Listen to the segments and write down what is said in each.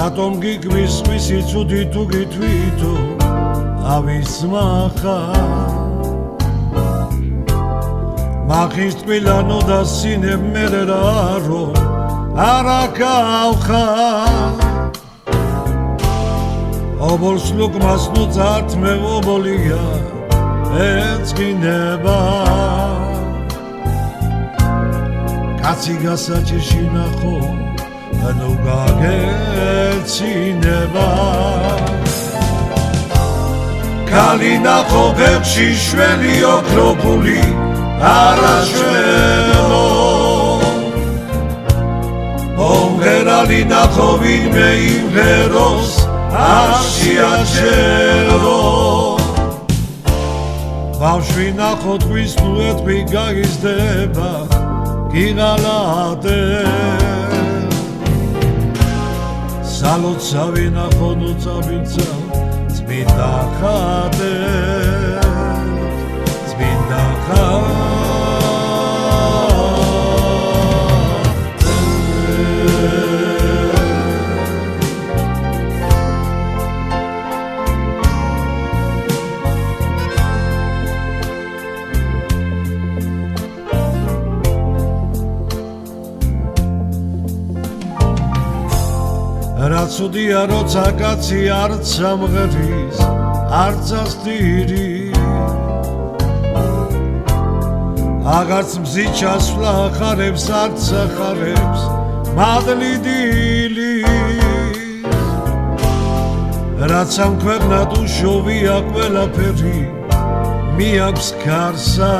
რატომ გიქმის ხმისი ცუდი თუ გითვითო ავის მახა მახის ტყილანო და სინებ მერე რარო არა გავხა ობოლს ლუკმას ნუ ძართ მე ობოლია ეწყინება კაცი გასაჭირში ნახო ნუ გაგეცინება ქალი ნახო ფეხში შველი ოქროპული არაშვენო მომღერალი ნახო ვინმე იმღეროს არ შეაჩერო ბავშვი ნახო თვის ნუეთვი გაგიზდება გიღალატე სალოცავი ნახო ნუ წაბიცა წმინდა ხატე წმინდა ხატე რაც უდია როცა კაცი არც სამღერის არც ასტირი აღარც მზით ჩასვლა ახარებს არც ახარებს მადლი დილის რაც ამ ქვეყნად უშოვია ყველაფერი მიაქვს გარსა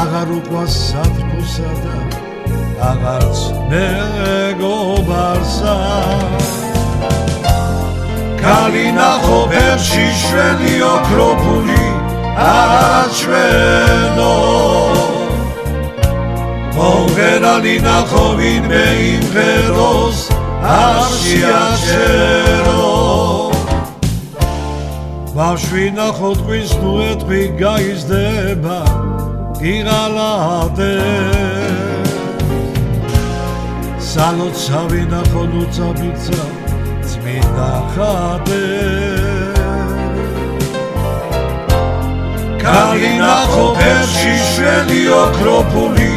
აღარ უყვას საფრთხოსა და აღარც მეგობარსა ქალი ნახო ფეხში შველი ოქროპული არაჩვენო მომღერალი ნახო ვინმე იმღეროს არ შეაჩერო ბავშვი ნახო ტყვის ნუეთვი გაიზრდება გიღალატე სალოცავი ნახო ნუ წაბიცა წმინდა ხატე ქალი ნახო ფეხში შველი ოქროპული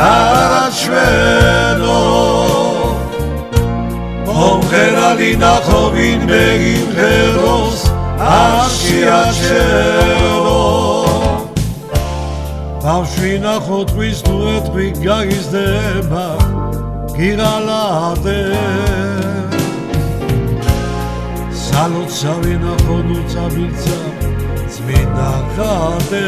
არაჩვენო მომღერალი ნახო ვინმე იმღეროს არ შეაჩერო ბავშვი ნახო ტყვის ნუეთვი გაიზრდება გიღალატე სალოცავი ნახო ნუ წაბიცა წმინდა ხატე